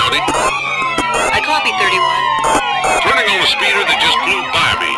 County. I copy 31. Turning on the speeder that just flew by me.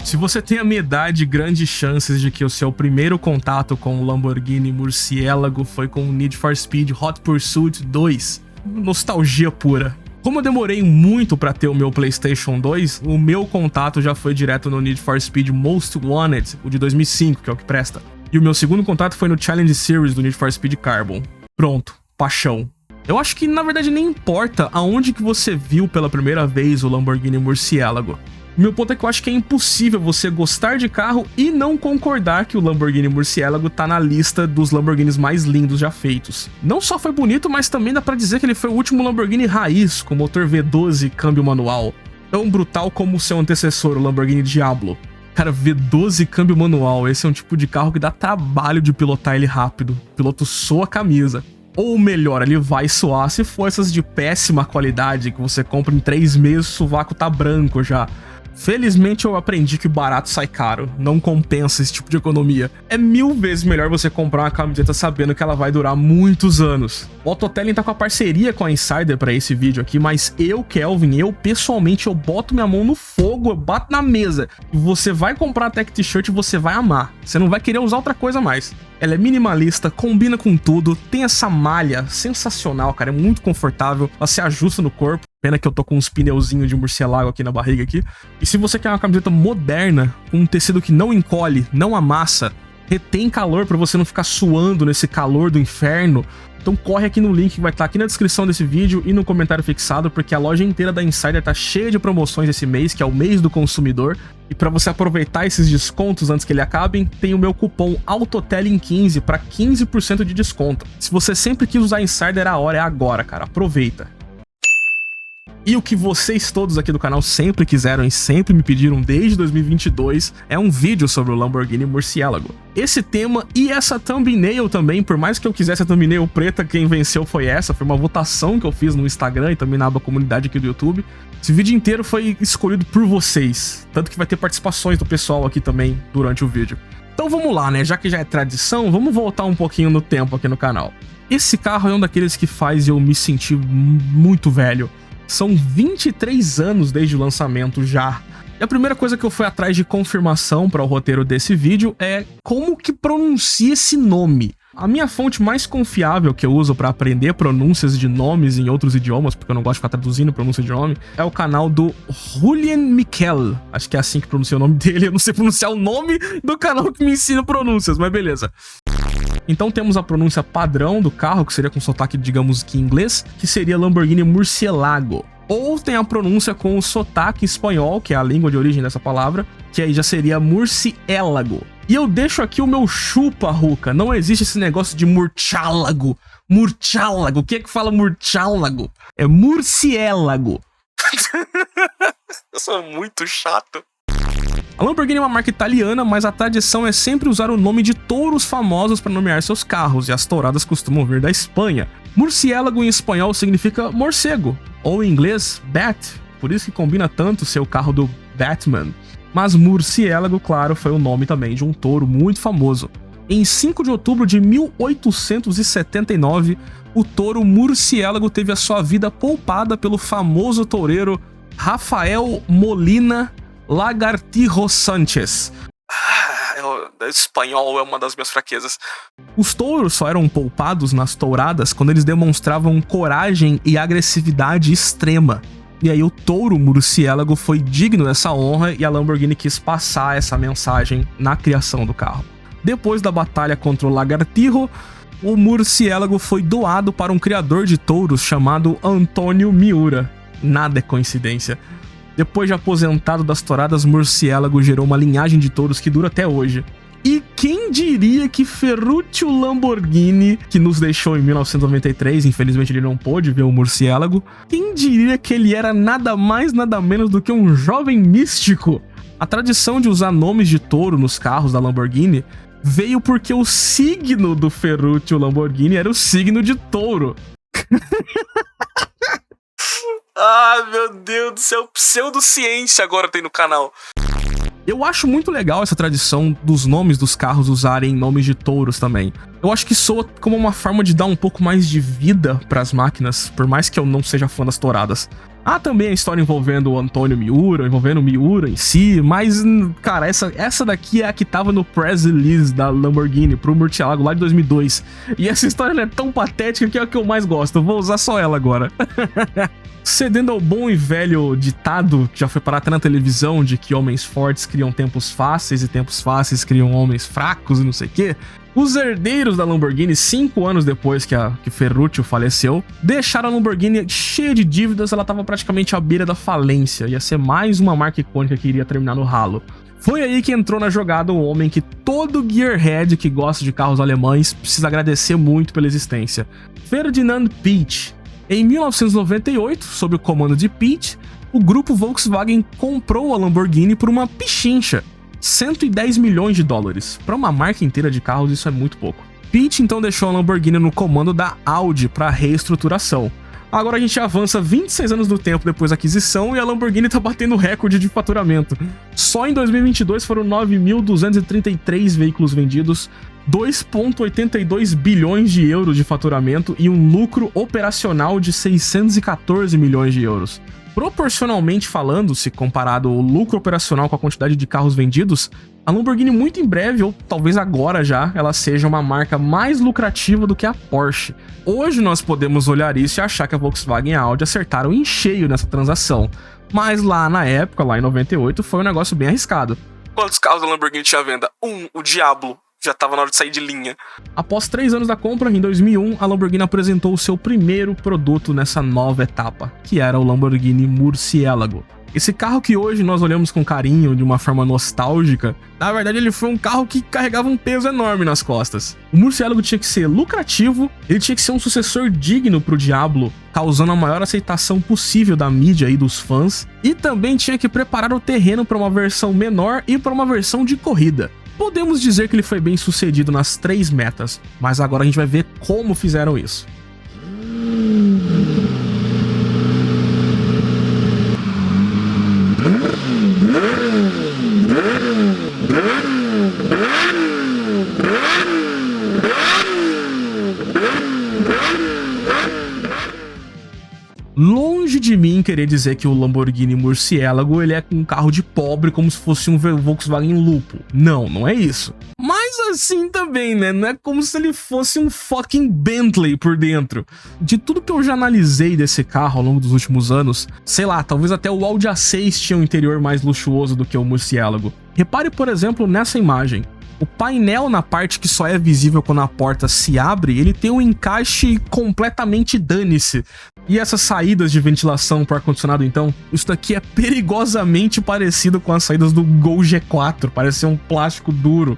Se você tem a minha idade, grandes chances de que o seu primeiro contato com o Lamborghini Murciélago foi com o Need for Speed Hot Pursuit 2. Nostalgia pura. Como eu demorei muito pra ter o meu PlayStation 2, o meu contato já foi direto no Need for Speed Most Wanted, o de 2005, que é o que presta. E o meu segundo contato foi no Challenge Series do Need for Speed Carbon. Pronto, paixão. Eu acho que na verdade nem importa aonde que você viu pela primeira vez o Lamborghini Murciélago. Meu ponto é que eu acho que é impossível você gostar de carro e não concordar que o Lamborghini Murciélago tá na lista dos Lamborghinis mais lindos já feitos. Não só foi bonito, mas também dá pra dizer que ele foi o último Lamborghini raiz, com motor V12 e câmbio manual. Tão brutal como o seu antecessor, o Lamborghini Diablo. Cara, V12 e câmbio manual, esse é um tipo de carro que dá trabalho de pilotar ele rápido. O piloto soa a camisa. Ou melhor, ele vai suar se for essas de péssima qualidade que você compra em 3 meses, o sovaco tá branco já. Felizmente eu aprendi que o barato sai caro, não compensa esse tipo de economia. É 1000 vezes melhor você comprar uma camiseta sabendo que ela vai durar muitos anos. O Autotelling tá com a parceria com a Insider pra esse vídeo aqui, mas eu, Kelvin, pessoalmente, eu boto minha mão no fogo, eu bato na mesa. E você vai comprar a Tech T-Shirt e você vai amar. Você não vai querer usar outra coisa mais. Ela é minimalista, combina com tudo, tem essa malha sensacional, cara, é muito confortável, ela se ajusta no corpo. Pena que eu tô com uns pneuzinhos de murciélago aqui na barriga aqui. E se você quer uma camiseta moderna, com um tecido que não encolhe, não amassa, retém calor pra você não ficar suando nesse calor do inferno, então corre aqui no link que vai estar aqui na descrição desse vídeo e no comentário fixado, porque a loja inteira da Insider tá cheia de promoções esse mês, que é o mês do consumidor. E pra você aproveitar esses descontos antes que ele acabem, tem o meu cupom AUTOTELLING15 para 15% de desconto. Se você sempre quis usar Insider, a hora é agora, cara. Aproveita. E o que vocês todos aqui do canal sempre quiseram e sempre me pediram desde 2022 é um vídeo sobre o Lamborghini Murciélago. Esse tema e essa thumbnail também, por mais que eu quisesse a thumbnail preta, quem venceu foi essa, foi uma votação que eu fiz no Instagram e também na aba comunidade aqui do YouTube. Esse vídeo inteiro foi escolhido por vocês, tanto que vai ter participações do pessoal aqui também durante o vídeo. Então vamos lá, né, já que já é tradição, vamos voltar um pouquinho no tempo aqui no canal. Esse carro é um daqueles que faz eu me sentir muito velho. São 23 anos desde o lançamento já. E a primeira coisa que eu fui atrás de confirmação para o roteiro desse vídeo é como que pronuncia esse nome. A minha fonte mais confiável que eu uso para aprender pronúncias de nomes em outros idiomas, porque eu não gosto de ficar traduzindo pronúncia de nome, é o canal do Julian Miquel. Acho que é assim que pronuncia o nome dele. Eu não sei pronunciar o nome do canal que me ensina pronúncias, mas beleza. Então temos a pronúncia padrão do carro, que seria com sotaque, digamos que em inglês, que seria Lamborghini Murciélago. Ou tem a pronúncia com o sotaque espanhol, que é a língua de origem dessa palavra, que aí já seria Murciélago. E eu deixo aqui o meu chupa-ruca, não existe esse negócio de Murciélago. Murciélago, o que é que fala Murciélago? É Murciélago. Eu sou muito chato. A Lamborghini é uma marca italiana, mas a tradição é sempre usar o nome de touros famosos para nomear seus carros, e as touradas costumam vir da Espanha. Murciélago em espanhol significa morcego, ou em inglês, bat, por isso que combina tanto ser o carro do Batman. Mas Murciélago, claro, foi o nome também de um touro muito famoso. Em 5 de outubro de 1879, o touro Murciélago teve a sua vida poupada pelo famoso toureiro Rafael Molina Lagartijo Sánchez. Espanhol é uma das minhas fraquezas. Os touros só eram poupados nas touradas quando eles demonstravam coragem e agressividade extrema. E aí o touro Murciélago foi digno dessa honra e a Lamborghini quis passar essa mensagem na criação do carro. Depois da batalha contra o Lagartijo, o Murciélago foi doado para um criador de touros chamado Antônio Miura. Nada é coincidência. Depois de aposentado das touradas, Murciélago gerou uma linhagem de touros que dura até hoje. E quem diria que Ferruccio Lamborghini, que nos deixou em 1993, infelizmente ele não pôde ver o Murciélago, quem diria que ele era nada mais nada menos do que um jovem místico? A tradição de usar nomes de touro nos carros da Lamborghini veio porque o signo do Ferruccio Lamborghini era o signo de touro. Ah, meu Deus do céu, pseudociência agora tem no canal. Eu acho muito legal essa tradição dos nomes dos carros usarem nomes de touros também. Eu acho que soa como uma forma de dar um pouco mais de vida pras máquinas, por mais que eu não seja fã das touradas. Há também a história envolvendo o Antônio Miura, envolvendo o Miura em si, mas, cara, essa daqui é a que tava no press release da Lamborghini pro Murcielago lá de 2002. E essa história ela é tão patética que é a que eu mais gosto, eu vou usar só ela agora. Cedendo ao bom e velho ditado, que já foi parar até na televisão, de que homens fortes criam tempos fáceis e tempos fáceis criam homens fracos e não sei o quê, os herdeiros da Lamborghini, 5 anos depois que Ferruccio faleceu, deixaram a Lamborghini cheia de dívidas, ela estava praticamente à beira da falência, ia ser mais uma marca icônica que iria terminar no ralo. Foi aí que entrou na jogada um homem que todo gearhead que gosta de carros alemães precisa agradecer muito pela existência, Ferdinand Piëch. Em 1998, sob o comando de Piëch, o grupo Volkswagen comprou a Lamborghini por uma pichincha, 110 milhões de dólares. Para uma marca inteira de carros, isso é muito pouco. Piëch então deixou a Lamborghini no comando da Audi para reestruturação. Agora a gente avança 26 anos do tempo depois da aquisição e a Lamborghini tá batendo recorde de faturamento. Só em 2022 foram 9.233 veículos vendidos, 2,82 bilhões de euros de faturamento e um lucro operacional de 614 milhões de euros. Proporcionalmente falando, se comparado o lucro operacional com a quantidade de carros vendidos, a Lamborghini muito em breve, ou talvez agora já, ela seja uma marca mais lucrativa do que a Porsche. Hoje nós podemos olhar isso e achar que a Volkswagen e a Audi acertaram em cheio nessa transação, mas lá na época, lá em 98, foi um negócio bem arriscado. Quantos carros da Lamborghini tinha à venda? O Diablo. Já estava na hora de sair de linha. Após 3 anos da compra, em 2001, a Lamborghini apresentou o seu primeiro produto nessa nova etapa, que era o Lamborghini Murciélago. Esse carro que hoje nós olhamos com carinho, de uma forma nostálgica, na verdade ele foi um carro que carregava um peso enorme nas costas. O Murciélago tinha que ser lucrativo, ele tinha que ser um sucessor digno pro Diablo, causando a maior aceitação possível da mídia e dos fãs, e também tinha que preparar o terreno para uma versão menor e para uma versão de corrida. Podemos dizer que ele foi bem sucedido nas 3 metas, mas agora a gente vai ver como fizeram isso. Longe de mim querer dizer que o Lamborghini Murciélago ele é um carro de pobre como se fosse um Volkswagen Lupo. Não é isso. Mas assim também, né? Não é como se ele fosse um fucking Bentley por dentro. De tudo que eu já analisei desse carro ao longo dos últimos anos, sei lá, talvez até o Audi A6 tinha um interior mais luxuoso do que o Murciélago. Repare, por exemplo, nessa imagem. O painel na parte que só é visível quando a porta se abre, ele tem um encaixe completamente dane-se. E essas saídas de ventilação para ar-condicionado, então, isso daqui é perigosamente parecido com as saídas do Gol G4, parece ser um plástico duro.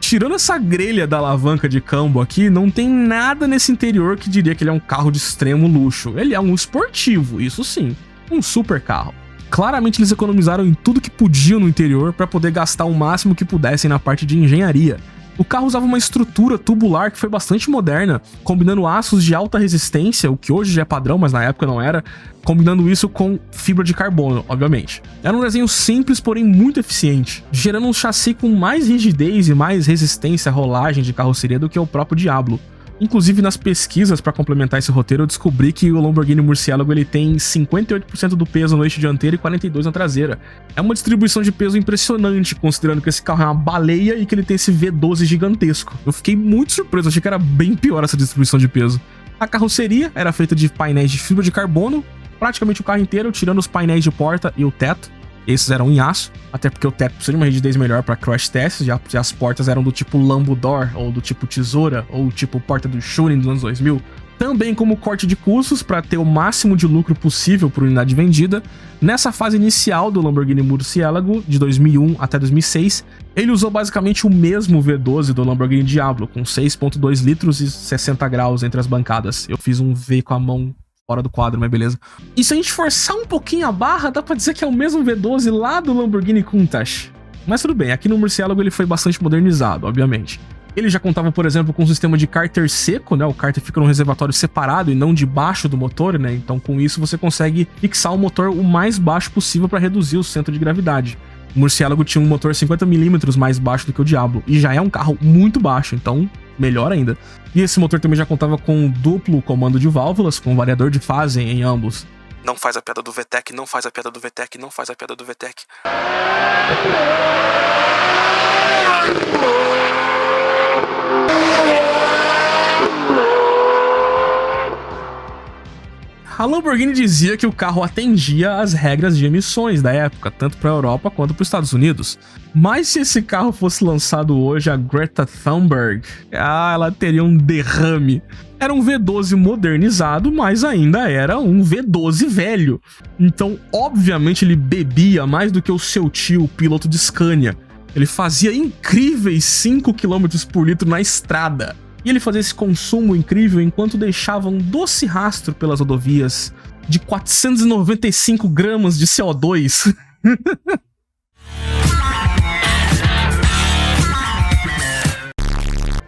Tirando essa grelha da alavanca de câmbio aqui, não tem nada nesse interior que diria que ele é um carro de extremo luxo. Ele é um esportivo, isso sim, um super carro. Claramente eles economizaram em tudo que podiam no interior para poder gastar o máximo que pudessem na parte de engenharia. O carro usava uma estrutura tubular que foi bastante moderna, combinando aços de alta resistência, o que hoje já é padrão, mas na época não era, combinando isso com fibra de carbono, obviamente. Era um desenho simples, porém muito eficiente, gerando um chassi com mais rigidez e mais resistência à rolagem de carroceria do que o próprio Diablo. Inclusive, nas pesquisas para complementar esse roteiro, eu descobri que o Lamborghini Murciélago ele tem 58% do peso no eixo dianteiro e 42% na traseira. É uma distribuição de peso impressionante, considerando que esse carro é uma baleia e que ele tem esse V12 gigantesco. Eu fiquei muito surpreso, achei que era bem pior essa distribuição de peso. A carroceria era feita de painéis de fibra de carbono, praticamente o carro inteiro, tirando os painéis de porta e o teto. Esses eram em aço, até porque o teto precisa de uma rigidez melhor para crash tests, já as portas eram do tipo Lambo Door, ou do tipo tesoura, ou tipo porta do Shooting dos anos 2000. Também como corte de custos para ter o máximo de lucro possível por unidade vendida. Nessa fase inicial do Lamborghini Murciélago, de 2001 até 2006, ele usou basicamente o mesmo V12 do Lamborghini Diablo, com 6,2 litros e 60 graus entre as bancadas. Eu fiz um V com a mão fora do quadro, mas beleza. E se a gente forçar um pouquinho a barra, dá pra dizer que é o mesmo V12 lá do Lamborghini Countach. Mas tudo bem, aqui no Murciélago ele foi bastante modernizado, obviamente. Ele já contava, por exemplo, com um sistema de cárter seco, né? O cárter fica num reservatório separado e não debaixo do motor, né? Então com isso você consegue fixar o motor o mais baixo possível para reduzir o centro de gravidade. O Murciélago tinha um motor 50mm mais baixo do que o Diablo, e já é um carro muito baixo, então melhor ainda. E esse motor também já contava com duplo comando de válvulas, com variador de fase em ambos. Não faz a piada do VTEC, não faz a piada do VTEC, não faz a piada do VTEC. A Lamborghini dizia que o carro atendia às regras de emissões da época, tanto para a Europa quanto para os Estados Unidos. Mas se esse carro fosse lançado hoje, a Greta Thunberg, ela teria um derrame. Era um V12 modernizado, mas ainda era um V12 velho. Então, obviamente, ele bebia mais do que o seu tio, piloto de Scania. Ele fazia incríveis 5 km por litro na estrada. E ele fazia esse consumo incrível enquanto deixava um doce rastro pelas rodovias de 495 gramas de CO2.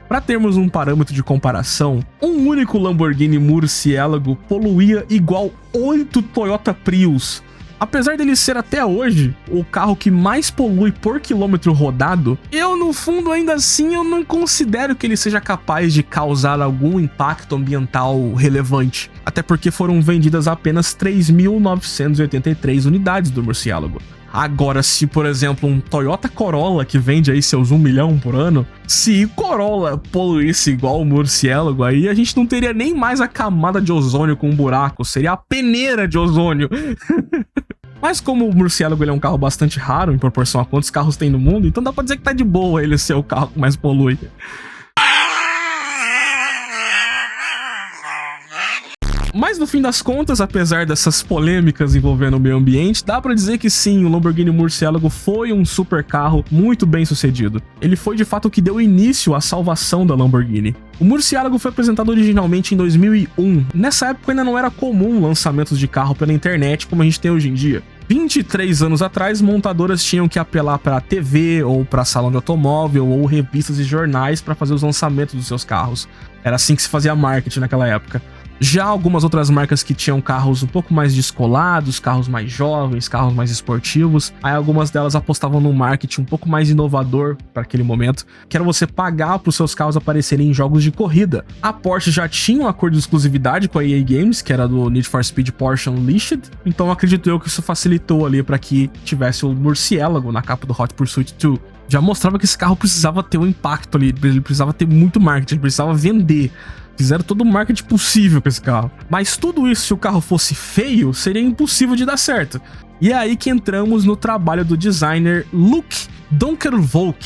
Para termos um parâmetro de comparação, um único Lamborghini Murciélago poluía igual 8 Toyota Prius. Apesar dele ser até hoje o carro que mais polui por quilômetro rodado, no fundo ainda assim eu não considero que ele seja capaz de causar algum impacto ambiental relevante. Até porque foram vendidas apenas 3.983 unidades do Murciélago. Agora, se por exemplo um Toyota Corolla que vende aí seus 1 milhão por ano, se Corolla poluísse igual o Murciélago, aí a gente não teria nem mais a camada de ozônio com um buraco, seria a peneira de ozônio. Mas como o Murciélago ele é um carro bastante raro em proporção a quantos carros tem no mundo, então dá pra dizer que tá de boa ele ser o carro que mais polui. Mas no fim das contas, apesar dessas polêmicas envolvendo o meio ambiente, dá pra dizer que sim, o Lamborghini Murciélago foi um super carro muito bem sucedido. Ele foi de fato o que deu início à salvação da Lamborghini. O Murciélago foi apresentado originalmente em 2001. Nessa época ainda não era comum lançamentos de carro pela internet como a gente tem hoje em dia. 23 anos atrás, montadoras tinham que apelar para TV ou para salão de automóvel ou revistas e jornais para fazer os lançamentos dos seus carros. Era assim que se fazia marketing naquela época. Já algumas outras marcas que tinham carros um pouco mais descolados, carros mais jovens, carros mais esportivos, aí algumas delas apostavam num marketing um pouco mais inovador para aquele momento, que era você pagar para os seus carros aparecerem em jogos de corrida. A Porsche já tinha um acordo de exclusividade com a EA Games, que era do Need for Speed Porsche Unleashed, então acredito eu que isso facilitou ali para que tivesse o Murciélago na capa do Hot Pursuit 2. Já mostrava que esse carro precisava ter um impacto ali, ele precisava ter muito marketing, ele precisava vender. Fizeram todo o marketing possível com esse carro. Mas tudo isso, se o carro fosse feio, seria impossível de dar certo. E é aí que entramos no trabalho do designer Luke Dunkervolk.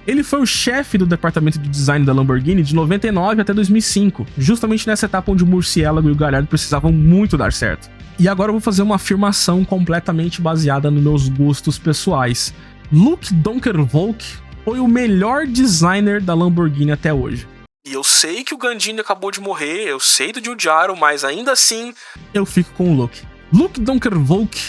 Ele foi o chefe do departamento de design da Lamborghini de 99 até 2005, justamente nessa etapa onde o Murciélago e o Gallardo precisavam muito dar certo. E agora eu vou fazer uma afirmação completamente baseada nos meus gostos pessoais. Luke Dunkervolk foi o melhor designer da Lamborghini até hoje. E eu sei que o Gandini acabou de morrer, eu sei do Giugiaro, mas ainda assim eu fico com o Luke. Luke Dunkervolk,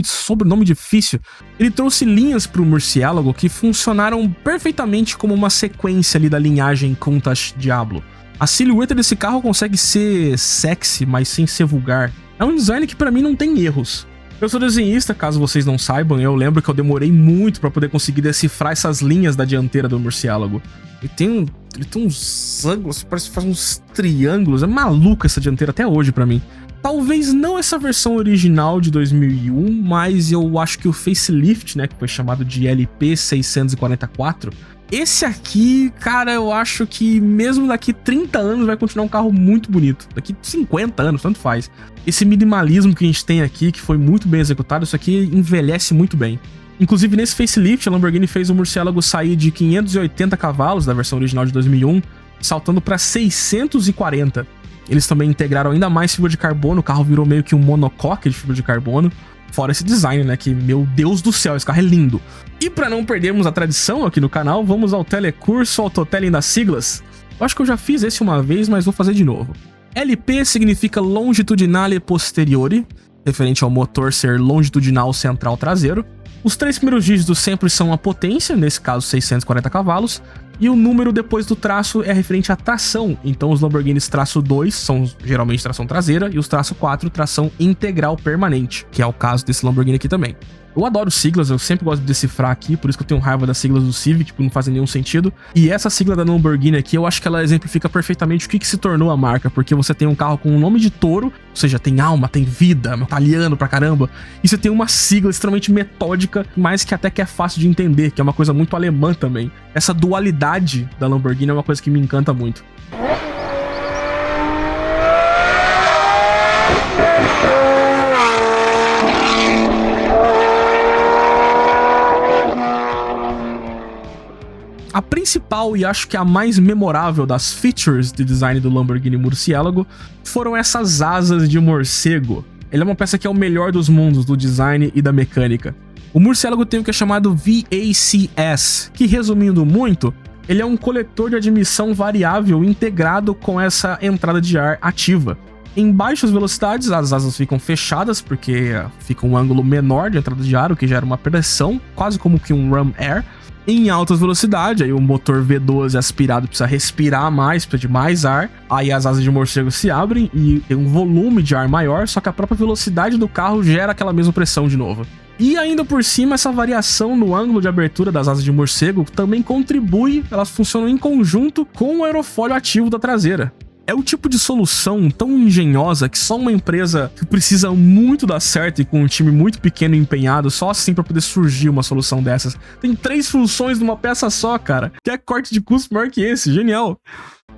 sobrenome difícil, ele trouxe linhas para o Murciélago que funcionaram perfeitamente como uma sequência ali da linhagem Countach Diablo. A silhueta desse carro consegue ser sexy, mas sem ser vulgar. É um design que para mim não tem erros. Eu sou desenhista, caso vocês não saibam, eu lembro que eu demorei muito para poder conseguir decifrar essas linhas da dianteira do Murciélago. Ele tem uns ângulos, parece que faz uns triângulos, é maluca essa dianteira até hoje pra mim. Talvez não essa versão original de 2001, mas eu acho que o facelift, né, que foi chamado de LP 644, esse aqui, cara, eu acho que mesmo daqui 30 anos vai continuar um carro muito bonito. Daqui 50 anos, tanto faz. Esse minimalismo que a gente tem aqui, que foi muito bem executado, isso aqui envelhece muito bem. Inclusive, nesse facelift, a Lamborghini fez o Murciélago sair de 580 cavalos da versão original de 2001, saltando para 640. Eles também integraram ainda mais fibra de carbono, o carro virou meio que um monocoque de fibra de carbono. Fora esse design, né, que, meu Deus do céu, esse carro é lindo. E para não perdermos a tradição aqui no canal, vamos ao telecurso Autotelling das siglas. Eu acho que eu já fiz esse uma vez, mas vou fazer de novo. LP significa Longitudinale Posteriore, referente ao motor ser longitudinal central traseiro. Os 3 primeiros dígitos sempre são a potência, nesse caso 640 cavalos, e o número depois do traço é referente à tração, então os Lamborghinis traço 2 são geralmente tração traseira e os traço 4 tração integral permanente, que é o caso desse Lamborghini aqui também. Eu adoro siglas, eu sempre gosto de decifrar aqui, por isso que eu tenho raiva das siglas do Civic, porque não fazem nenhum sentido. E essa sigla da Lamborghini aqui, eu acho que ela exemplifica perfeitamente o que se tornou a marca, porque você tem um carro com o nome de touro, ou seja, tem alma, tem vida, italiano pra caramba, e você tem uma sigla extremamente metódica, mas que até que é fácil de entender, que é uma coisa muito alemã também. Essa dualidade da Lamborghini é uma coisa que me encanta muito. A principal e acho que a mais memorável das features de design do Lamborghini Murciélago foram essas asas de morcego. Ele é uma peça que é o melhor dos mundos do design e da mecânica. O Murciélago tem o que é chamado VACS, que resumindo muito, ele é um coletor de admissão variável integrado com essa entrada de ar ativa. Em baixas velocidades, as asas ficam fechadas, porque fica um ângulo menor de entrada de ar, o que gera uma pressão, quase como que um ram air. Em altas velocidades, aí o motor V12 aspirado precisa respirar mais, precisa de mais ar, aí as asas de morcego se abrem e tem um volume de ar maior, só que a própria velocidade do carro gera aquela mesma pressão de novo. E ainda por cima, essa variação no ângulo de abertura das asas de morcego também contribui, elas funcionam em conjunto com o aerofólio ativo da traseira. É o tipo de solução tão engenhosa que só uma empresa que precisa muito dar certo e com um time muito pequeno e empenhado, só assim pra poder surgir uma solução dessas. Tem 3 funções numa peça só, cara. Que é corte de custo maior que esse, genial.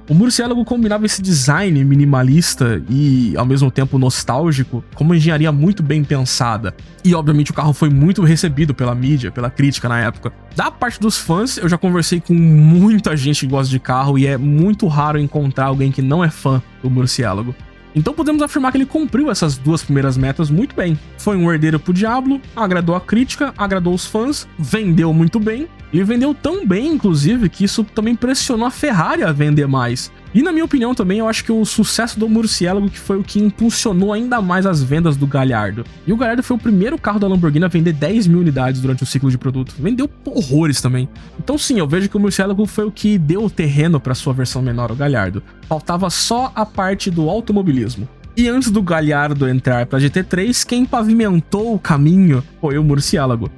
O Murciélago combinava esse design minimalista e, ao mesmo tempo, nostálgico com uma engenharia muito bem pensada. E, obviamente, o carro foi muito recebido pela mídia, pela crítica na época. Da parte dos fãs, eu já conversei com muita gente que gosta de carro e é muito raro encontrar alguém que não é fã do Murciélago. Então podemos afirmar que ele cumpriu essas 2 primeiras metas muito bem. Foi um herdeiro pro diabo, agradou a crítica, agradou os fãs, vendeu muito bem. E vendeu tão bem, inclusive, que isso também pressionou a Ferrari a vender mais. E na minha opinião também, eu acho que o sucesso do Murciélago que foi o que impulsionou ainda mais as vendas do Gallardo. E o Gallardo foi o primeiro carro da Lamborghini a vender 10 mil unidades durante o ciclo de produto. Vendeu horrores também. Então sim, eu vejo que o Murciélago foi o que deu o terreno para sua versão menor, o Gallardo. Faltava só a parte do automobilismo. E antes do Gallardo entrar para GT3, quem pavimentou o caminho foi o Murciélago.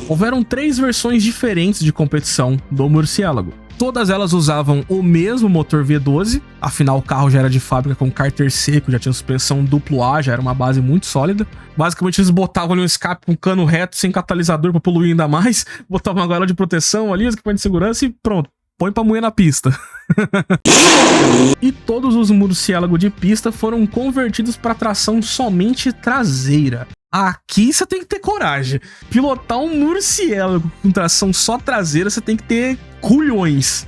Houveram 3 versões diferentes de competição do Murciélago. Todas elas usavam o mesmo motor V12, afinal o carro já era de fábrica com cárter seco, já tinha suspensão duplo A, já era uma base muito sólida. Basicamente eles botavam ali um escape com cano reto, sem catalisador para poluir ainda mais, botavam uma gaiola de proteção ali, equipamento de segurança e pronto. Põe pra moer na pista. E todos os Murciélago de pista foram convertidos para tração somente traseira. Aqui você tem que ter coragem. Pilotar um Murciélago com tração só traseira, você tem que ter culhões.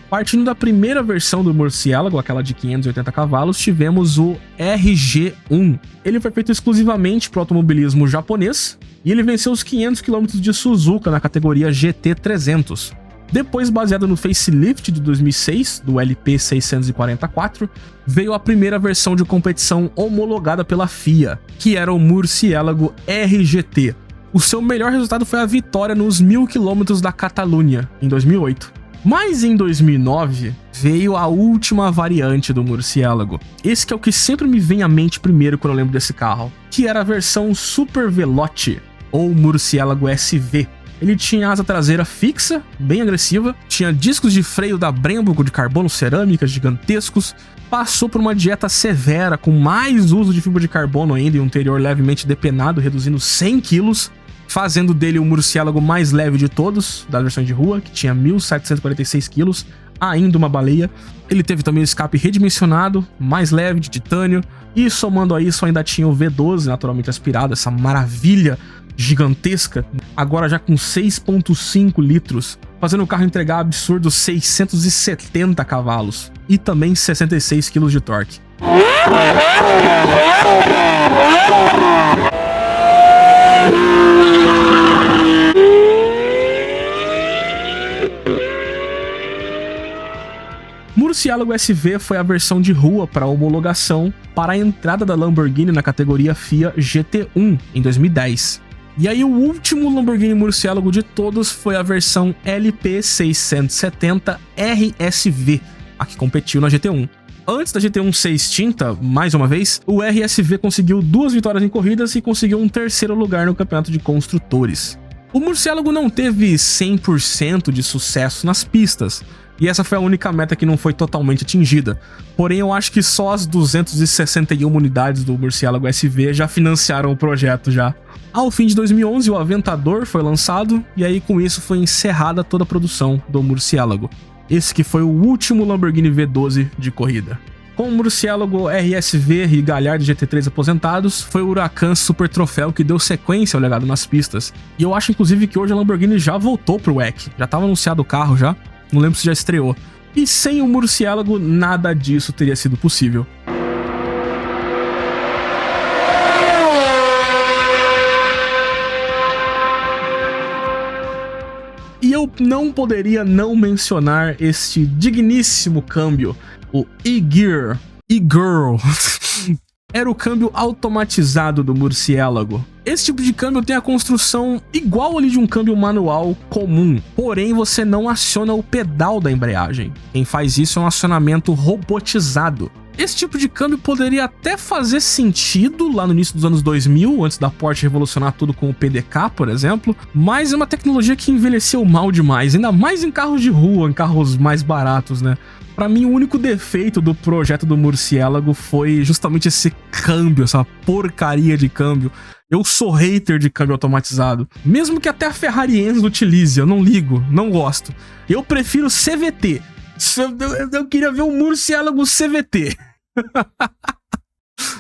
Partindo da primeira versão do Murciélago, aquela de 580 cavalos, tivemos o RG1. Ele foi feito exclusivamente para o automobilismo japonês e ele venceu os 500 km de Suzuka na categoria GT300. Depois, baseado no facelift de 2006, do LP644, veio a primeira versão de competição homologada pela FIA, que era o Murciélago RGT. O seu melhor resultado foi a vitória nos 1000 km da Catalunha, em 2008. Mas em 2009, veio a última variante do Murciélago. Esse que é o que sempre me vem à mente primeiro quando eu lembro desse carro, que era a versão Super Veloce, ou Murciélago SV. Ele tinha asa traseira fixa, bem agressiva, tinha discos de freio da Brembo de carbono cerâmica gigantescos, passou por uma dieta severa com mais uso de fibra de carbono ainda e um interior levemente depenado, reduzindo 100 kg, fazendo dele o Murciélago mais leve de todos, das versões de rua, que tinha 1.746 kg, ainda uma baleia. Ele teve também o escape redimensionado, mais leve, de titânio, e somando a isso ainda tinha o V12 naturalmente aspirado, essa maravilha gigantesca, agora já com 6,5 litros, fazendo o carro entregar absurdos 670 cavalos e também 66 kg de torque. Murciélago SV foi a versão de rua para homologação para a entrada da Lamborghini na categoria FIA GT1 em 2010. E aí o último Lamborghini Murciélago de todos foi a versão LP670 RSV, a que competiu na GT1. Antes da GT1 ser extinta, mais uma vez, o RSV conseguiu 2 vitórias em corridas e conseguiu um 3º lugar no campeonato de construtores. O Murciélago não teve 100% de sucesso nas pistas, e essa foi a única meta que não foi totalmente atingida. Porém, eu acho que só as 261 unidades do Murciélago SV já financiaram o projeto já. Ao fim de 2011, o Aventador foi lançado, e aí com isso foi encerrada toda a produção do Murciélago. Esse que foi o último Lamborghini V12 de corrida. Com o Murciélago RSV e Gallardo GT3 aposentados, foi o Huracan Super Troféu que deu sequência ao legado nas pistas. E eu acho inclusive que hoje a Lamborghini já voltou pro WEC, já estava anunciado o carro já, não lembro se já estreou. E sem o Murciélago, nada disso teria sido possível. E eu não poderia não mencionar este digníssimo câmbio, o E-Gear, E-Girl. Era o câmbio automatizado do Murciélago. Esse tipo de câmbio tem a construção igual ali de um câmbio manual comum, porém você não aciona o pedal da embreagem. Quem faz isso é um acionamento robotizado. Esse tipo de câmbio poderia até fazer sentido lá no início dos anos 2000, antes da Porsche revolucionar tudo com o PDK, por exemplo, mas é uma tecnologia que envelheceu mal demais, ainda mais em carros de rua, em carros mais baratos, né? Pra mim, o único defeito do projeto do Murciélago foi justamente esse câmbio, essa porcaria de câmbio. Eu sou hater de câmbio automatizado. Mesmo que até a Ferrari Enzo utilize, eu não ligo, não gosto. Eu prefiro CVT. Eu queria ver um Murciélago CVT.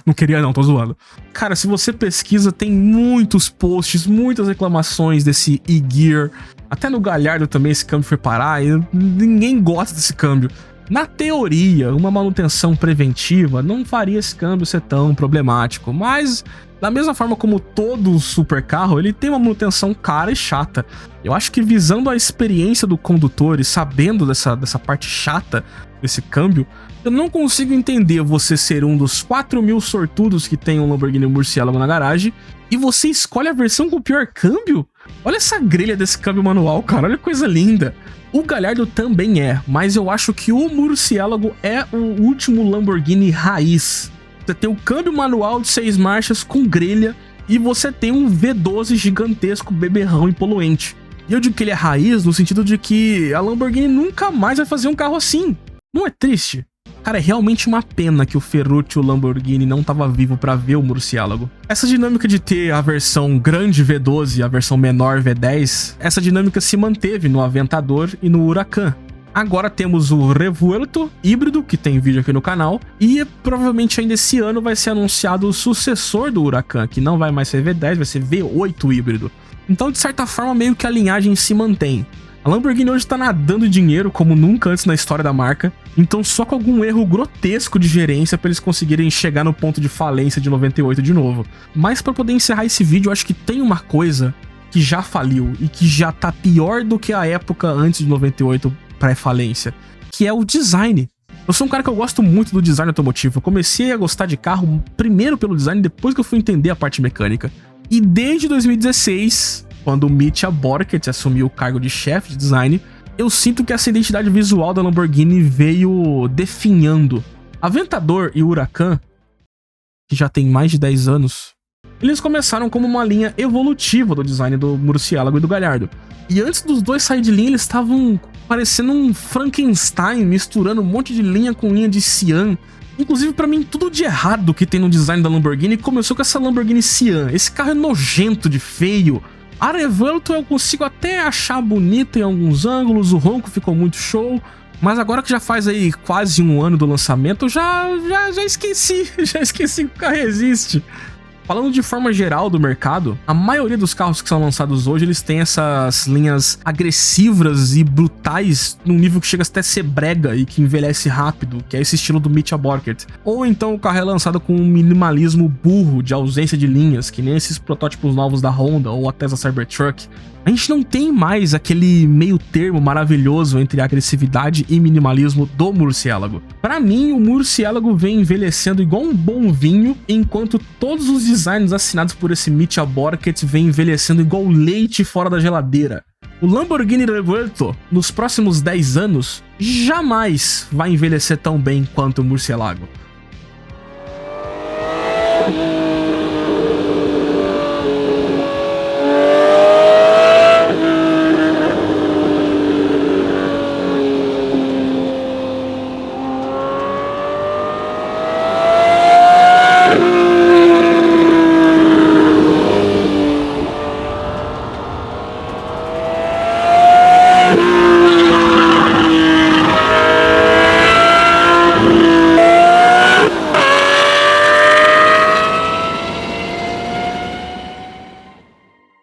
Não queria não, tô zoando. Cara, se você pesquisa, tem muitos posts, muitas reclamações desse E-Gear. Até no Gallardo também esse câmbio foi parar e ninguém gosta desse câmbio. Na teoria, uma manutenção preventiva não faria esse câmbio ser tão problemático, mas da mesma forma como todo supercarro, ele tem uma manutenção cara e chata. Eu acho que visando a experiência do condutor e sabendo dessa parte chata desse câmbio, eu não consigo entender você ser um dos 4.000 sortudos que tem um Lamborghini Murciélago na garagem e você escolhe a versão com o pior câmbio? Olha essa grelha desse câmbio manual, cara, olha que coisa linda. O Gallardo também é, mas eu acho que o Murciélago é o último Lamborghini raiz. Você tem um câmbio manual de 6 marchas com grelha e você tem um V12 gigantesco, beberrão e poluente. E eu digo que ele é raiz no sentido de que a Lamborghini nunca mais vai fazer um carro assim. Não é triste? Cara, é realmente uma pena que o Ferruccio Lamborghini não estava vivo para ver o Murciélago. Essa dinâmica de ter a versão grande V12 e a versão menor V10, essa dinâmica se manteve no Aventador e no Huracan. Agora temos o Revuelto híbrido, que tem vídeo aqui no canal, e provavelmente ainda esse ano vai ser anunciado o sucessor do Huracan, que não vai mais ser V10, vai ser V8 híbrido. Então, de certa forma, meio que a linhagem se mantém. A Lamborghini hoje tá nadando em dinheiro como nunca antes na história da marca, então só com algum erro grotesco de gerência para eles conseguirem chegar no ponto de falência de 98 de novo. Mas para poder encerrar esse vídeo, eu acho que tem uma coisa que já faliu e que já tá pior do que a época antes de 98 pré-falência, que é o design. Eu sou um cara que eu gosto muito do design automotivo. Eu comecei a gostar de carro primeiro pelo design, depois que eu fui entender a parte mecânica. E desde 2016, quando o Mitja Borkert assumiu o cargo de chefe de design, eu sinto que essa identidade visual da Lamborghini veio definhando. Aventador e Huracan, que já tem mais de 10 anos, eles começaram como uma linha evolutiva do design do Murciélago e do Gallardo. E antes dos dois sair de linha, eles estavam parecendo um Frankenstein, misturando um monte de linha com linha de cian. Inclusive, pra mim, tudo de errado que tem no design da Lamborghini começou com essa Lamborghini Sian. Esse carro é nojento de feio. A Revuelto eu consigo até achar bonita em alguns ângulos, o ronco ficou muito show. Mas agora que já faz aí quase um ano do lançamento, eu já esqueci. Já esqueci que o carro existe. Falando de forma geral do mercado, a maioria dos carros que são lançados hoje, eles têm essas linhas agressivas e brutais num nível que chega até a ser brega e que envelhece rápido, que é esse estilo do Mitja Borkert. Ou então o carro é lançado com um minimalismo burro de ausência de linhas, que nem esses protótipos novos da Honda ou a Tesla Cybertruck. A gente não tem mais aquele meio termo maravilhoso entre agressividade e minimalismo do Murciélago. Para mim, o Murciélago vem envelhecendo igual um bom vinho, enquanto todos os designs assinados por esse Mitja Borkert vem envelhecendo igual leite fora da geladeira. O Lamborghini Revuelto, nos próximos 10 anos, jamais vai envelhecer tão bem quanto o Murciélago.